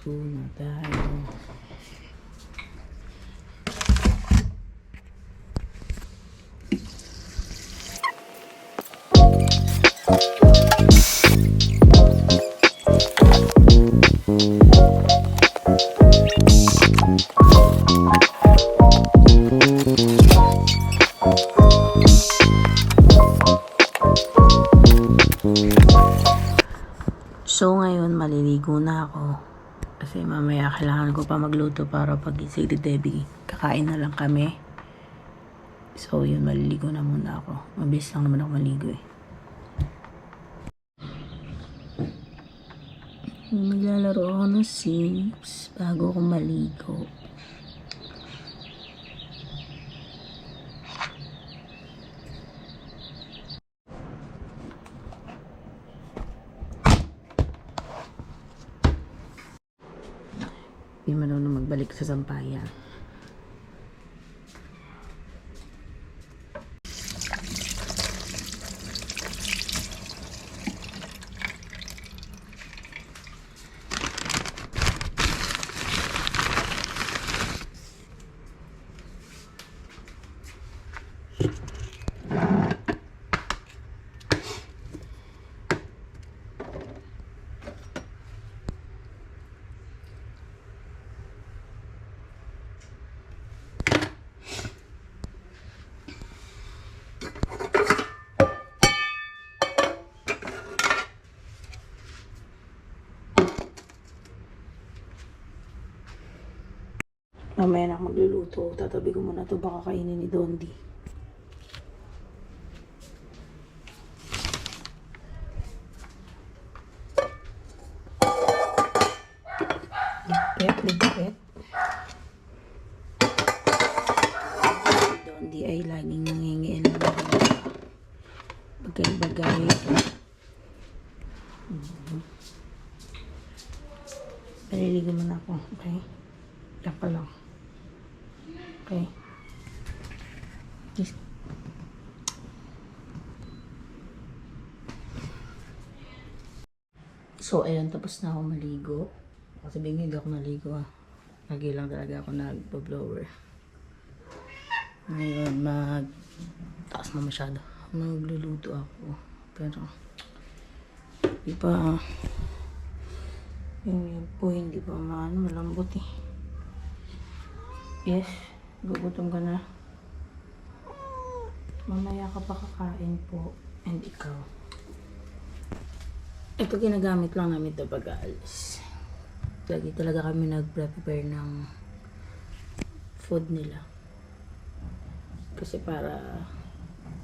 Maliligo na tayo. So ngayon maliligo na ako kasi mamaya kailangan ko pa magluto para pag gising ni Debbie kakain na lang kami. So yun, maliligo na muna ako. Mabilis lang naman ako maligo eh. Maglalaro ako ng Sims bago ako maligo. Hindi marunong magbalik sa sampayan. Mamaya na ako magluluto. Tatabi ko muna ito. Baka kainin ni Dondi. Ligpit. Dondi ay laging nangingiin ng bagay-bagay. Maliligo muna ako. Okay? Yan pa lang. Okay. So, ayun, tapos na ako maligo. Kasi hindi ako naligo ah. Lagi lang talaga ako nagpa-blower. Ngayon, taas na masyado. Magluluto ako. Pero, di pa, yung po hindi pa malambot eh. Yes. Gugutom ka na. Mamaya ka pa kakain po. And ikaw. Ito ginagamit lang namin ito pag-aalis. Lagi talaga kami nag-prepare ng food nila. Kasi para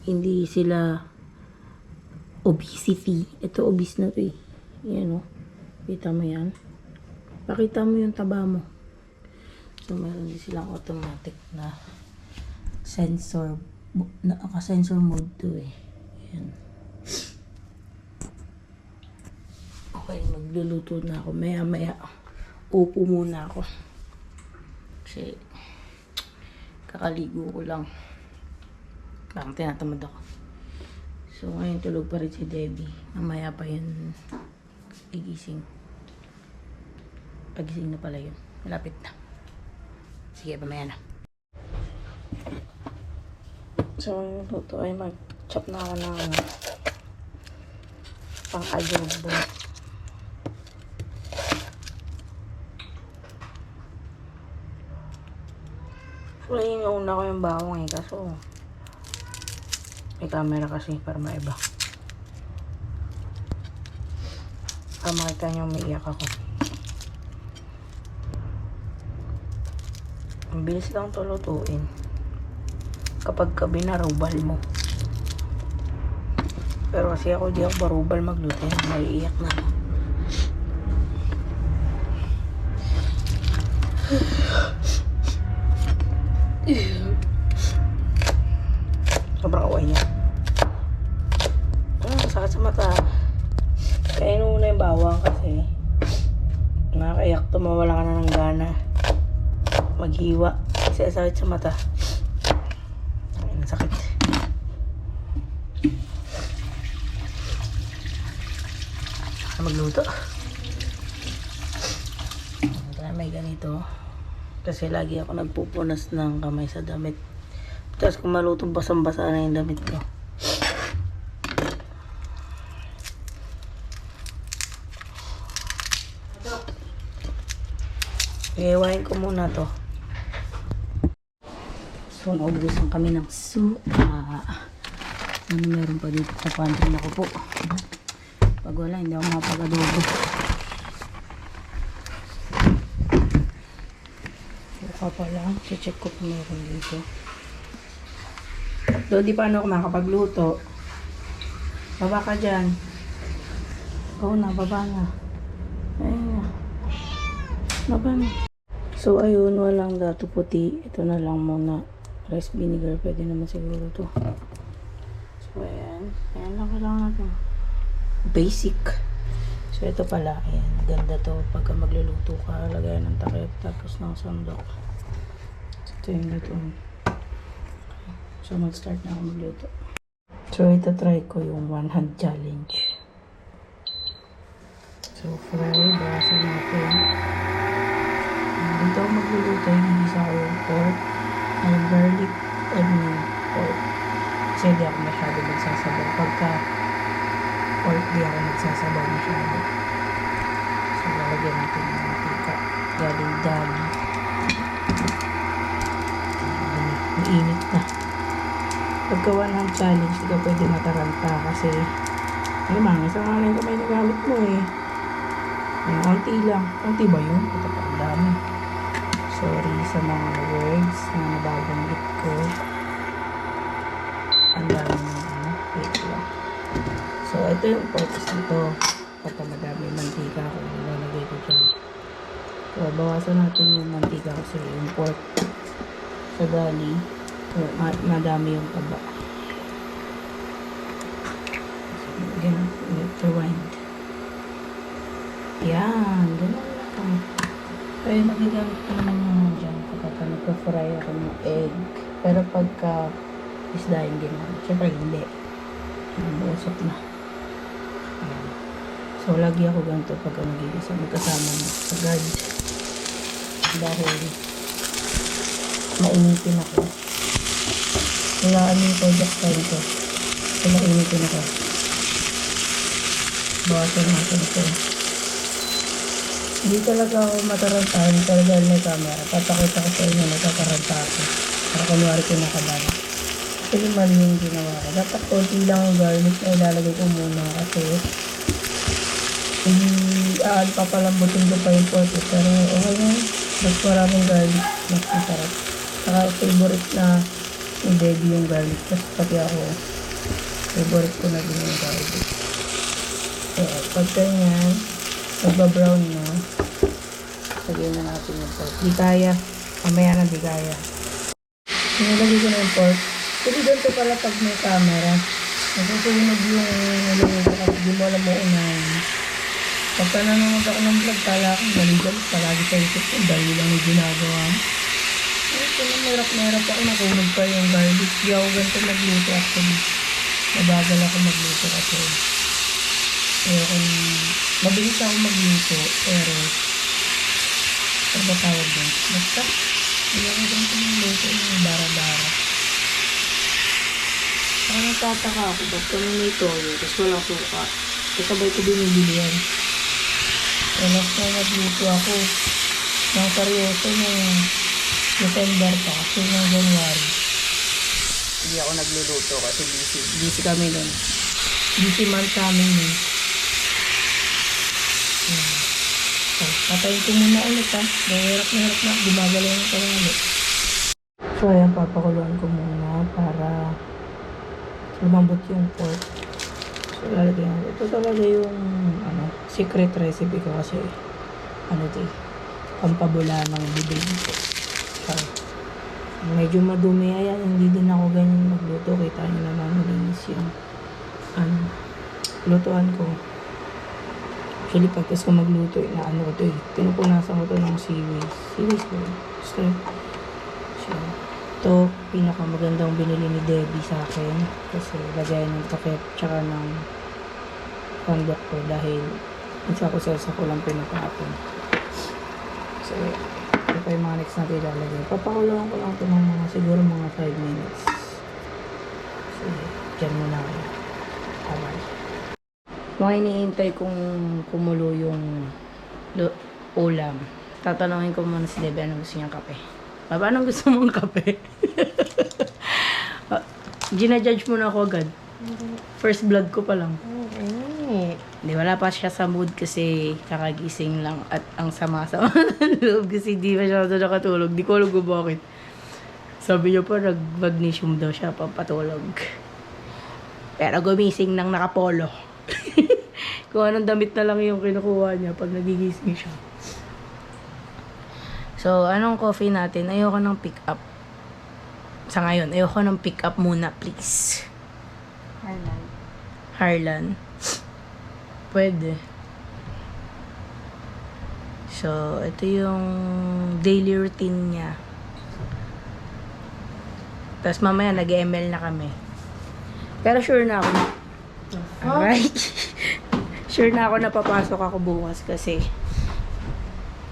hindi sila obesity. Ito obese na to eh. Yan o. Kita mo yan. Pakita mo yung taba mo. So, meron din silang automatic na sensor. Naka-sensor mode to eh. Ayan. Okay, magluluto na ako. Maya-maya, upo muna ako. Kasi, kakaligo ko lang. Parang tinatamad ako. So, ngayon tulog pa rin si Debbie. Mamaya pa yun gigising. Pagising na pala yun. Malapit na. Sige, pamaya na. So, yung luto ay mag-chop na ako ng pang-adobo. So, inauna ko yung bawang eh. Kaso, may camera kasi para maiba. Para makita nyo umiiyak ako. Ang bilis lang ito lutuin. Kapag ka binarubal mo. Pero kasi ako di ako barubal magluto. Maiiyak na ako. Sobrang away niya. Sakit sa mata. Kaya inuna yung bawang kasi nakakaiyak to, mawala ka na ng gana maghiwa kasi sakit sa mata. Ay, sakit. Magluto. may ganito. Kasi lagi ako nagpupunas ng kamay sa damit. Tapos kung malutong basang-basa na yung damit ko. Iiwain ko muna to. So, naubusan kami ng suka. Ano meron pa dito sa pantry na ko po. Pag wala, hindi ako mapag-adobo. Suka pa lang. Check ko kung meron dito. So, di pa ako makapagluto. Baba ka dyan. Oo na, baba na. Ayun na. Baba na. So, ayun, walang dato puti. Ito na lang muna. Rice vinegar, pwede naman siguro to. So, ayan. Ayan lang kailangan natin. Basic. So, ito pala. Ayan. Ganda to. Pagka magluluto ka, lagayan ng takip. Tapos ng sandok. So, ito yung luto. So, mag-start na ako magluto. So, ito try ko yung one hand challenge. So, fry. Bawasan natin. Dito ako magluluto. Hinihisa ko yung pork. Yung garlic, onion, pork. Kasi di ako masyado magsasabaw. Pagka pork, di ako magsasabaw masyado. So, lalagyan natin ng mantika. Galing dali. Mainit na. Pagka one hand challenge, di ka pwede mataranta kasi alam, isang nga lang kamay na gamit mo eh. Konti lang. Konti ba yun? Ito pa, ang dami. Sorry sa mga words na nababanggit ko. Ang dami ng wait lang. So, ito yung purpose nito. Kapag madami yung mantika ko, ilalagay ko dyan. So, bawasan natin yung mantika kasi yung pork sa dali. So, madami yung taba. So, again, rewind. Yan, gano'n lang. Kaya magagamit ko naman yung dyan kapag nagka-fry ako ng egg. Pero pagka isda yung ginamit, syempre hindi. Busok na. Ayan. So, lagi ako ganito pagka nagigisa. Magkasama na agad. Dahil mainitin ako. Wala yung project time ko. So, mainitin ako. Bawasan natin ito. Hindi talaga ako mataranta. Hindi talaga may camera. Papakita ko sa inyo nagkakaranta ako. Para kunwari kinakabahan. Actually, mali yung ginawa ko. Dapat konti lang yung garlic na ilalagay ko muna kasi papalambutin ko pa yung pork. Pero okay na. Mas maraming garlic. Mas masarap. Saka favorite na ni baby yung garlic. Kasi pati ako favorite ko na din yung garlic. So, pag ganyan nagbabrown na. Lagyan na natin yung pork. Di kaya. Mamaya na di kaya. Nilagay ko na yung pork. Kasi ganito pala pag may camera. Nasusunog yung nilagay ko kasi di mo alam mo unahin. Pagka nanonood ako ng vlog, kala akong maligal. Palagi sa isip ko. Dahil lang yung ginagawa. Ito na merap ako. Nakunog pa yung garlic. Di ako ganito magluto actually. Mabagal ako magluto kasi kung mabilis ako magluto, pero ano ba tawag din? Basta, hindi ako ganito magluto yung bara-bara. Saka nagtataka ako, ba't kami may toyo, tapos walang suka. Kasabay ko binibili yan. Last na nagluto ako ng seryoso ng December pa, kasi ng January. Hindi ako nagluluto kasi busy kami nun. Busy month kami nun. So, patayin ko muna ulit ha. Hirap na. Gumagalaw na tayo ulit. So, ayan, papakuluan ko muna para lumambot yung pork. So, lalagyan ko. Ito talaga yung secret recipe ko kasi pampabula ng bibig ko. So, medyo madumi. Ayan, hindi din ako ganyan magluto. Kita nyo naman malinis yung lutuan ko. Actually, pagkas ko magluto, ko ito eh. Pinupunasan ko ito ng seaweed. Seaweed ko. Straight. So, ito, pinakamagandang binili ni Debbie sa akin. Kasi lagay ng takip, tsaka ng pandok ko dahil minsan ko sa ko lang pinapapon. So, So, ito pa yung mga next natin ilalagay. Papakuluan ko lang ito ng mga, siguro mga 5 minutes. So, dyan muna ako. Habang. Mga iniintay kong kumulo yung ulam. Tatanungin ko muna si Debbie anong gusto niyang kape. Baba, anong gusto mong kape? Gina-judge mo na ako agad. First blood ko pa lang. Di, wala pa siya sa mood kasi kakagising lang at ang sama-sama ng loob kasi di pa siya nakatulog. Di ko alam kung bakit. Sabi niya pa, nag-magnesium daw siya papatulog. Pero gumising ng nakapolo. Kung anong damit na lang yung kinukuha niya pag nagigising siya. So, anong coffee natin? Ayoko ng pick up. Sa ngayon, ayoko ng pick up muna, please. Harlan. Pwede. So, ito yung daily routine niya. Tapos mamaya nag-ML na kami. Pero sure na ako. Alright. Sure na ako na papasok ako bukas kasi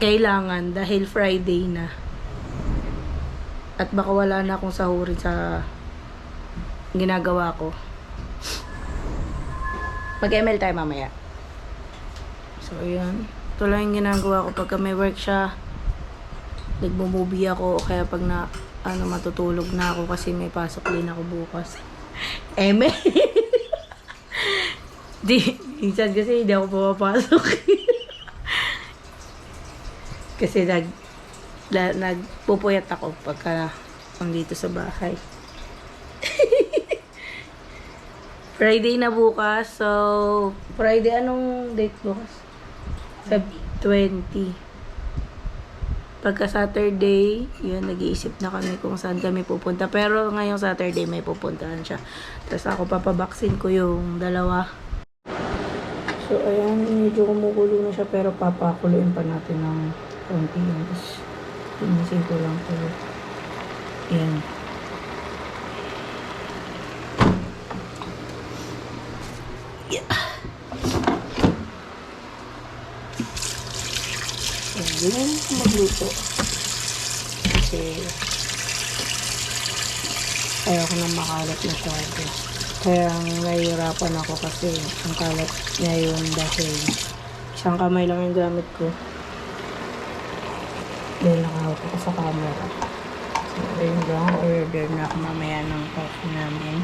kailangan dahil Friday na. At baka wala na akong sahurin sa ginagawa ko. Mag-ML tayo mamaya. So, ayan. Ito lang yung ginagawa ko pagka may work siya. Nagmo-movie ako o kaya pag na matutulog na ako kasi may pasok din ako bukas. ML. Minsan kasi hindi ako pumapasok. Kasi nagpupuyat ako pagka dito sa bahay. Friday na bukas. So, Friday, anong date bukas? Feb 20. Pagka Saturday, yun, nag-iisip na kami kung saan kami pupunta. Pero ngayong Saturday, may pupuntahan siya. Tapos ako papabaksin ko yung dalawa. So, ayan, medyo kumukulo na siya. Pero papakuluin pa natin ng konti. Tapos, pinisin ko lang po. Ayan. Yeah. Hindi na magluto. Kasi ayaw ko na makalat masyado. Kaya nahihirapan ako kasi ang kalat niya yun dahil isang kamay lang yung gamit ko. Dahil nakahawak ako sa camera. So, ayun lang. Order na ako mamaya ng coffee namin.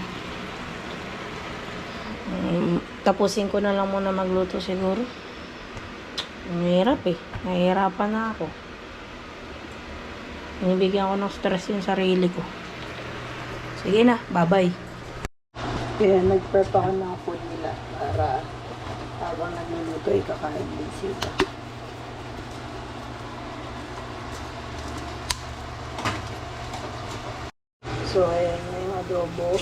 Tapusin ko na lang muna magluto siguro. Mahirap eh. Nahihirapan na ako. Nibigyan ko ng stress yung sarili ko. Sige na, bye-bye. Kaya nag-prep ako ng food nila para habang nagluluto ay kakain din sila. So, ayan na yung adobo.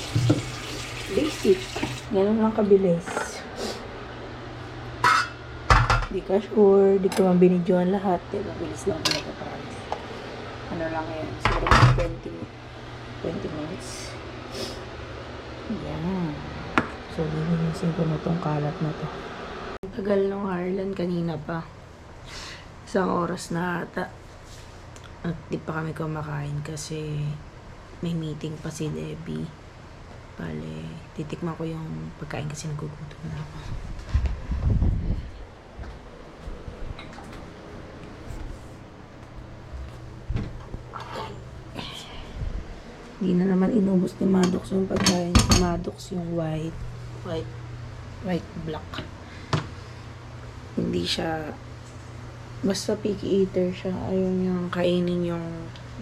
Basic. Ganun lang kabilis. Di ka sure, di ko mabinidyoan lahat. Mabilis lang pinagpaparas. Ano lang yan, siguro 20 minutes. Yan. So, lilinisin ko na tong kalat na to. Tagal nung Harlan kanina pa. Isang oras na ata. At di pa kami kumakain kasi may meeting pa si Debbie. Bale, titikman ko yung pagkain kasi nagugutom na ako. Hindi na naman inubos ni Maddox yung pagkain. Maddox yung white black. Hindi siya, basta picky eater siya. Ayun yung kainin yung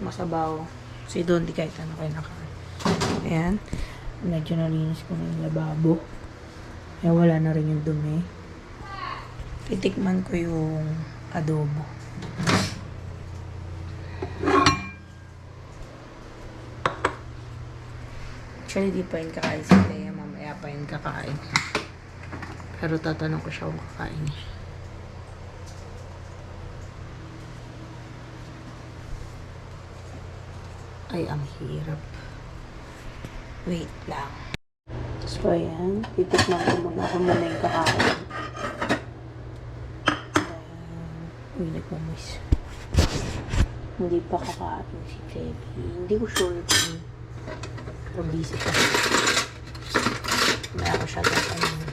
masabaw. Si Don, di kahit ano kayo nakain. Ayan. Medyo nalinis ko na yung lababo. Kaya wala na rin yung dumi. Titikman ko yung adobo. Actually, di pa yun kakain si Thea. Mamaya pa yun kakain. Pero tatanong ko siya kung kakain niya. Ay, ang hirap. Wait lang. So, ayan. Titikman ko muna kung muna yung kakain. Uy, nagmamis. Hindi pa kakain si Debbie. Hindi ko sure kung pero busy pa. Kaya ako siya tatanungin.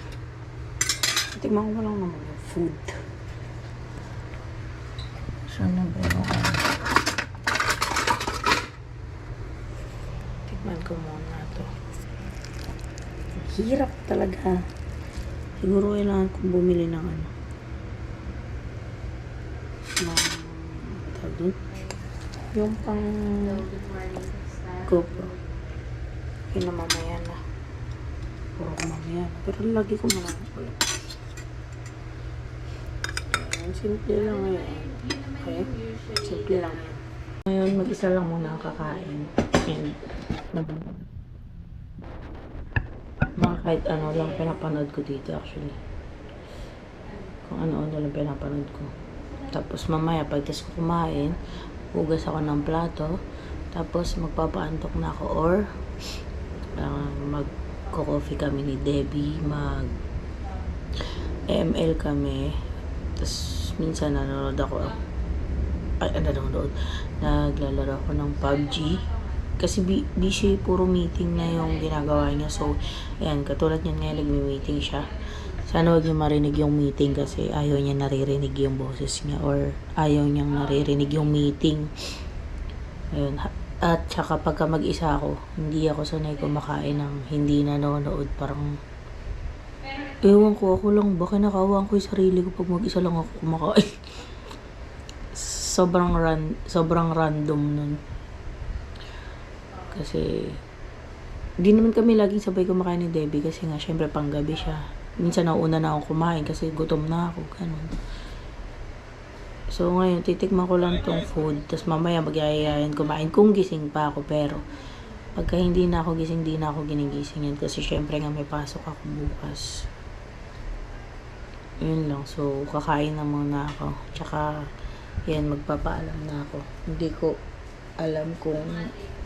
Tingnan ko lang naman yung food. Saan na ba yung ano? Tingnan ko muna ito. Hirap talaga. Siguro kailangan kong bumili ng ano. Ng tawag dun? Yung pang GoPro. Yun na mamaya na. Puro ko mamaya na. Pero lagi ko muna ulit. Ayan, simple lang ngayon. Okay? Simple lang yan. Ngayon, mag-isa lang muna ang kakain. And, mga kahit ano lang pinapanood ko dito actually. Kung ano-ano lang pinapanood ko. Tapos mamaya, pagtas ko kumain, hugas ako ng plato. Tapos magpapaantok na ako or magko-coffee kami ni Debbie, ML kami. Tapos minsan nanonood ako. Naglalaro ako ng PUBG. Kasi busy, puro meeting na yung ginagawa niya. So, ayan, katulad niyan ngayon, nagmi-meeting siya. Sana wag niya marinig yung meeting kasi ayaw niya naririnig yung boses niya or ayaw niyang naririnig yung meeting. Ayun. At saka pagka mag-isa ako, hindi ako sanay kumakain ng hindi nanonood. Parang, ewan ko, ako lang, baka nakawaan ko yung sarili ko pag mag-isa lang ako kumakain. Sobrang random nun. Kasi, di naman kami laging sabay kumakain ni Debbie kasi nga, syempre, panggabi siya. Minsan nauna na ako kumain kasi gutom na ako, ganun. So, ngayon, titikman ko lang tong food. Tapos mamaya magyayayan kumain kung gising pa ako. Pero, pagka hindi na ako gising, di na ako ginigising yan. Kasi syempre nga may pasok ako bukas. Yun lang. So, kakain na muna ako. Tsaka, yan, magpapaalam na ako. Hindi ko alam kung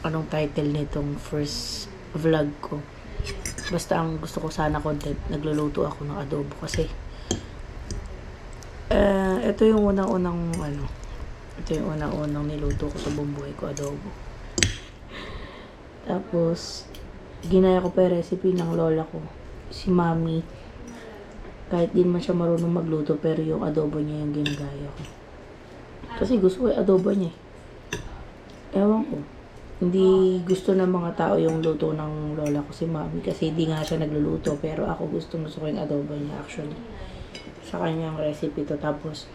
anong title nitong first vlog ko. Basta ang gusto ko sana content, nagluluto ako ng adobo kasi ito yung unang-unang niluto ko sa buong buhay ko, adobo. Tapos ginaya ko pa yung recipe ng lola ko, si Mami. Kahit di man siya marunong magluto, pero yung adobo niya yung ginagaya ko. Kasi gusto ko yung adobo niya eh. Ewan ko. Hindi gusto ng mga tao yung luto ng lola ko, si Mami. Kasi di nga siya nagluluto. Pero ako gusto ko yung adobo niya actually. Sa kanyang recipe to. Tapos,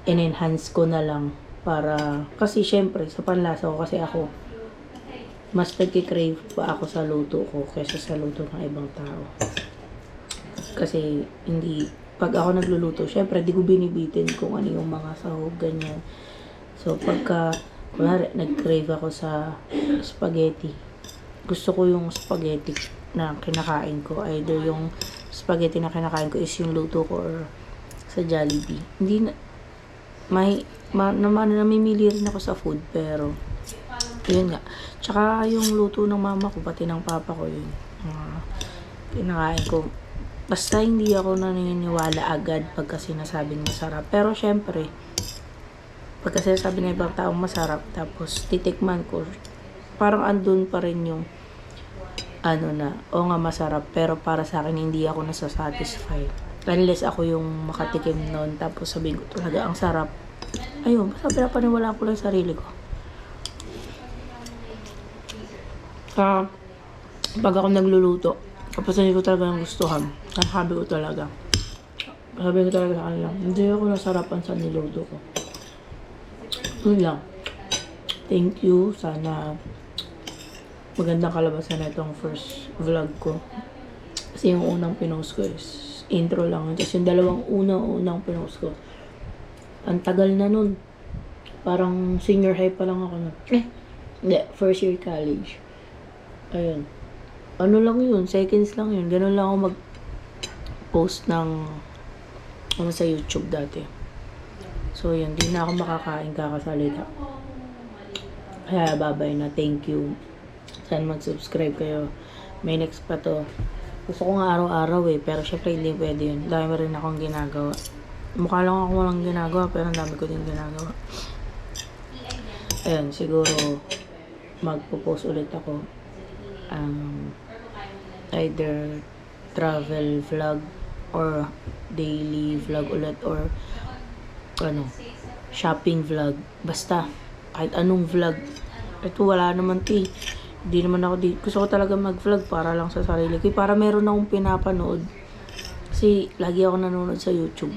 in-enhance ko na lang para, kasi syempre, sa panlasa ko kasi ako, mas nagkikrave pa ako sa luto ko kaysa sa luto ng ibang tao. Kasi, pag ako nagluluto, syempre, di ko binibitin kung ano yung mga sahog, ganyan. So, pagka, kunwari, nag-crave ako sa spaghetti. Gusto ko yung spaghetti na kinakain ko. Either yung spaghetti na kinakain ko is yung luto ko or sa Jollibee. Hindi na, namimili rin ako sa food, pero, yun nga. Tsaka yung luto ng mama ko, pati ng papa ko yun. Kinakain ko. Basta hindi ako naniniwala agad pagka sinasabing masarap. Pero syempre, pagka sinasabi ng ibang taong masarap, tapos titikman ko, parang andun pa rin yung o nga masarap, pero para sa akin hindi ako nasasatisfy. Unless ako yung makatikim nun, tapos sabihin ko talaga ang sarap. Ayun, basta pinapaniwala ko lang sarili ko. Pag ako nagluluto, tapos hindi ko talaga ng gustuhan, sabi ko talaga sa kanila, hindi ako nasarapan sa niluto ko. Yun lang. Thank you. Sana magandang kalabasan na itong first vlog ko. Kasi yung unang pinost ko is intro lang. Tapos yung dalawang unang pinost ko, ang tagal na nun. Parang senior high pa lang ako nun. Hindi, first year college. Ayun. Ano lang yun, seconds lang yun. Ganun lang ako mag-post ng sa YouTube dati. So yun, di na ako makakain kakasalita. Kaya babay na, thank you. Sana mag-subscribe kayo. May next pa to. Gusto ko nga araw-araw pero syempre hindi pwede yun. Dami rin akong ginagawa. Mukha lang ako walang ginagawa, pero ang dami ko din ginagawa. Ayan, siguro magpo-post ulit ako. Either travel vlog or daily vlog ulit or ano, shopping vlog. Basta, kahit anong vlog. Ito, wala naman ito eh. Hindi naman ako gusto ko talaga mag-vlog para lang sa sarili ko. Para meron akong pinapanood. Kasi, lagi ako nanonood sa YouTube.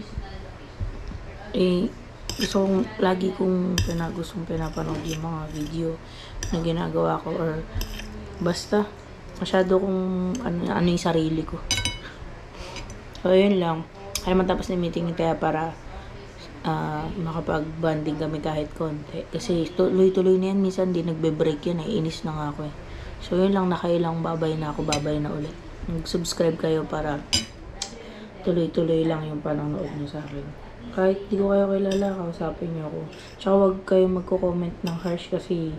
Lagi kong gustong pinapanood yung mga video na ginagawa ko or basta, masyado kong ano yung sarili ko. So, yun lang. Kaya matapos na meeting kaya para makapag-banding kami kahit konti. Kasi tuloy-tuloy na yan. Minsan di nagbe-break yan. Inis na nga ako eh. So yun lang, nakailang babay na ako. Babay na ulit. Mag-subscribe kayo para tuloy-tuloy lang yung panonood nyo sa akin. Kahit di ko kayo kilala, kausapin nyo ako. Tsaka huwag kayo magko-comment ng harsh kasi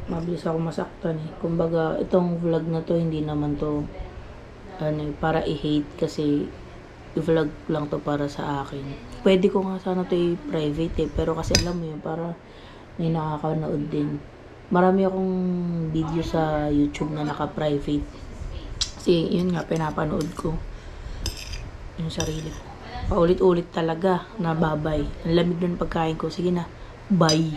mabilis ako masaktan eh. Kumbaga, itong vlog na to, hindi naman to para i-hate kasi i-vlog lang to para sa akin. Pwede ko nga sana to i-private eh, pero kasi alam mo yun, para may nakakanood din. Marami akong video sa YouTube na naka-private. Kasi yun nga, pinapanood ko yung sarili ko. Paulit-ulit talaga na babay. Ang lamig ng pagkain ko. Sige na, bye.